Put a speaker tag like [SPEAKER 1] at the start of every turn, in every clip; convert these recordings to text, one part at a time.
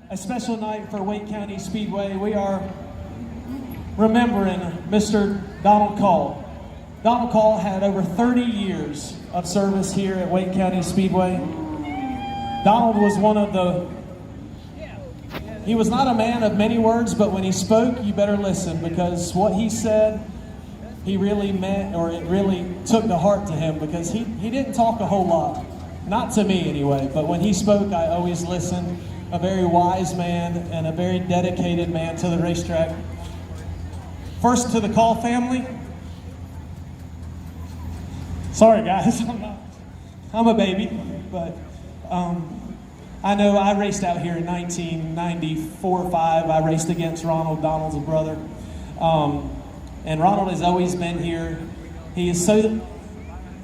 [SPEAKER 1] a special night for Wake County Speedway. We are remembering Mr. Donald Call. Donald Call had over 30 years of service here at Wake County Speedway. Donald was he was not a man of many words, but when he spoke, you better listen, because what he said, he really meant, or it really took to heart to him, because he didn't talk a whole lot. Not to me anyway, but when he spoke, I always listened. A very wise man and a very dedicated man to the racetrack. First to the Call family. Sorry guys, I'm a baby, but I know I raced out here in 1994-5. I raced against Ronald. Donald's a brother. And Ronald has always been here. He is so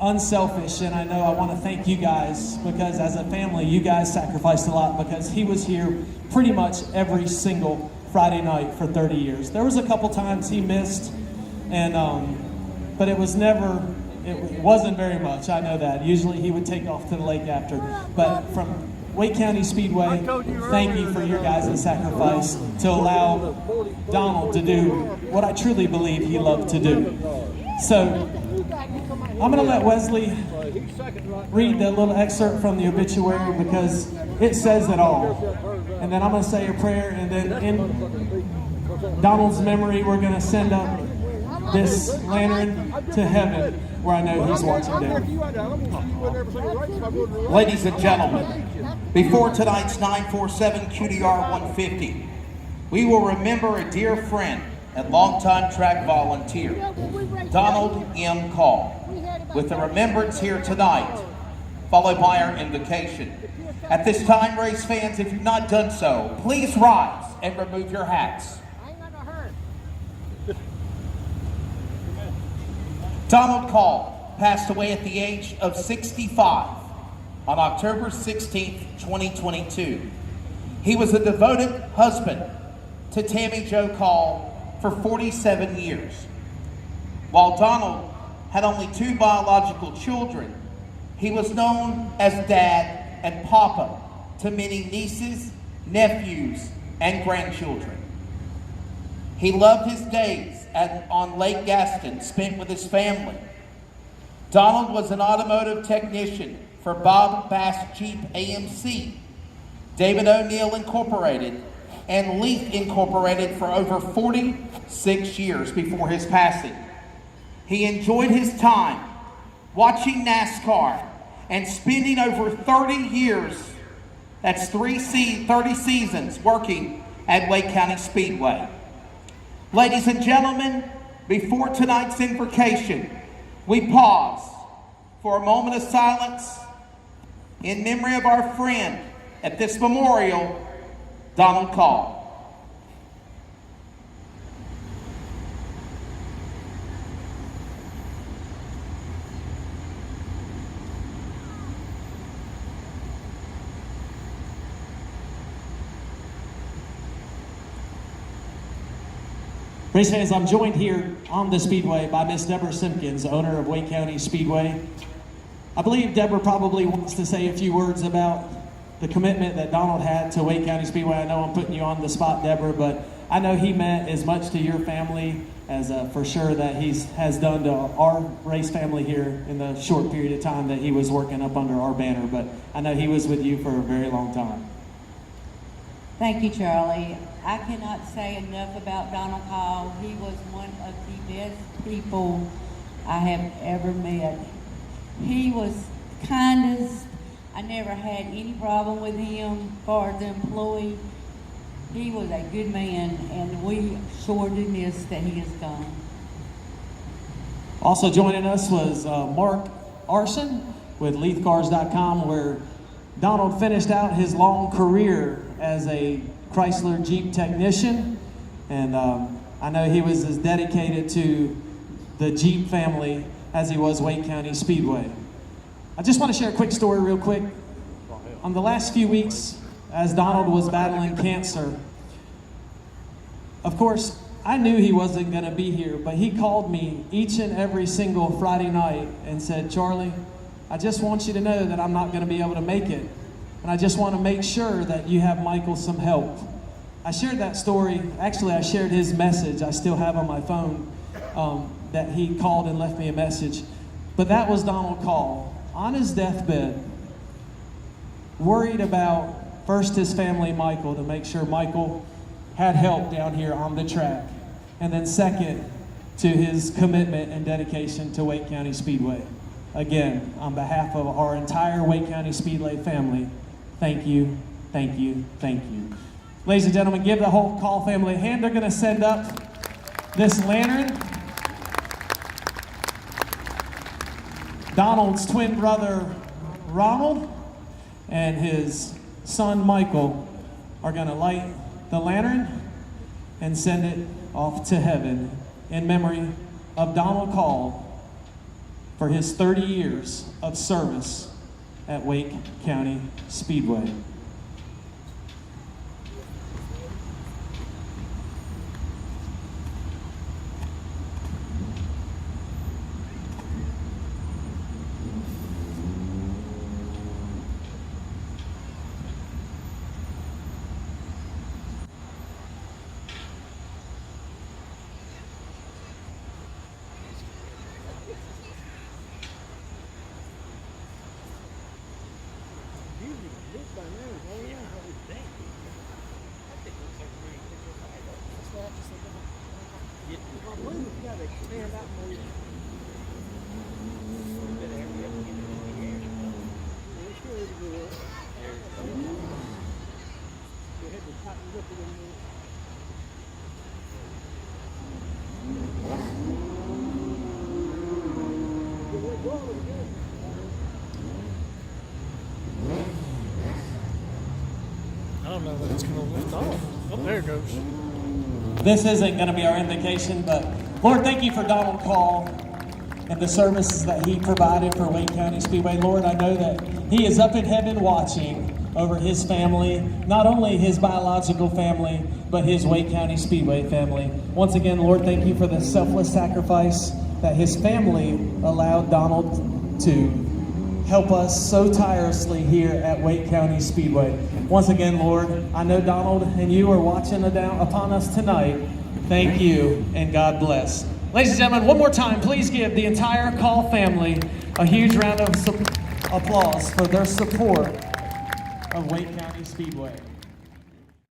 [SPEAKER 1] unselfish, and I know I want to thank you guys, because as a family, you guys sacrificed a lot, because he was here pretty much every single Friday night for 30 years. There was a couple times he missed, and but it wasn't very much, I know that. Usually he would take off to the lake after. But from Wake County Speedway, thank you for your guys' sacrifice to allow Donald to do what I truly believe he loved to do. So I'm going to let Wesley read the little excerpt from the obituary, because it says it all. And then I'm going to say a prayer, and then in Donald's memory, we're going to send up this lantern to heaven, where I know he's watching down.
[SPEAKER 2] Ladies and gentlemen, before tonight's 947 QDR 150, we will remember a dear friend and longtime track volunteer, Donald M. Call, with the remembrance here tonight, followed by our invocation. At this time, race fans, if you've not done so, please rise and remove your hats. Donald Call passed away at the age of 65 on October 16th, 2022. He was a devoted husband to Tammy Jo Call for 47 years. While Donald had only 2 biological children, he was known as Dad and Papa to many nieces, nephews, and grandchildren. He loved his days on Lake Gaston spent with his family. Donald was an automotive technician for Bob Bass Jeep AMC, David O'Neill Incorporated, and Leaf Incorporated for over 46 years before his passing. He enjoyed his time watching NASCAR and spending over 30 years, that's 30 seasons, working at Wake County Speedway. Ladies and gentlemen, before tonight's invocation, we pause for a moment of silence in memory of our friend at this memorial, Donald Call.
[SPEAKER 1] Race fans, I'm joined here on the Speedway by Miss Deborah Simpkins, owner of Wake County Speedway. I believe Deborah probably wants to say a few words about the commitment that Donald had to Wake County Speedway. I know I'm putting you on the spot, Deborah, but I know he meant as much to your family as for sure that he has done to our race family here in the short period of time that he was working up under our banner. But I know he was with you for a very long time.
[SPEAKER 3] Thank you, Charlie. I cannot say enough about Donald Call. He was one of the best people I have ever met. He was kindest. I never had any problem with him as far as employee. He was a good man, and we sure do miss that he is gone.
[SPEAKER 1] Also joining us was Mark Arson with LeithCars.com, where Donald finished out his long career as a Chrysler Jeep technician, and I know he was as dedicated to the Jeep family as he was Wake County Speedway. I just want to share a quick story real quick. On the last few weeks, as Donald was battling cancer, of course, I knew he wasn't going to be here, but he called me each and every single Friday night and said, "Charlie, I just want you to know that I'm not going to be able to make it, And I just want to make sure that you have Michael some help. I shared that story, actually I shared his message, I still have on my phone, that he called and left me a message. But that was Donald Call, on his deathbed, worried about first his family, Michael, to make sure Michael had help down here on the track. And then second, to his commitment and dedication to Wake County Speedway. Again, on behalf of our entire Wake County Speedway family, thank you, thank you, thank you. Ladies and gentlemen, give the whole Call family a hand. They're going to send up this lantern. Donald's twin brother, Ronald, and his son, Michael, are going to light the lantern and send it off to heaven in memory of Donald Call for his 30 years of service at Wake County Speedway.
[SPEAKER 4] I don't know that it's going to lift off. Oh, there it goes.
[SPEAKER 1] This isn't going to be our invocation, but Lord, thank you for Donald Call and the services that he provided for Wake County Speedway. Lord, I know that he is up in heaven watching over his family, not only his biological family, but his Wake County Speedway family. Once again, Lord, thank you for the selfless sacrifice that his family allowed Donald to help us so tirelessly here at Wake County Speedway. Once again, Lord, I know Donald and you are watching down upon us tonight. Thank you, and God bless. Ladies and gentlemen, one more time, please give the entire Call family a huge round of applause for their support of Wake County Speedway.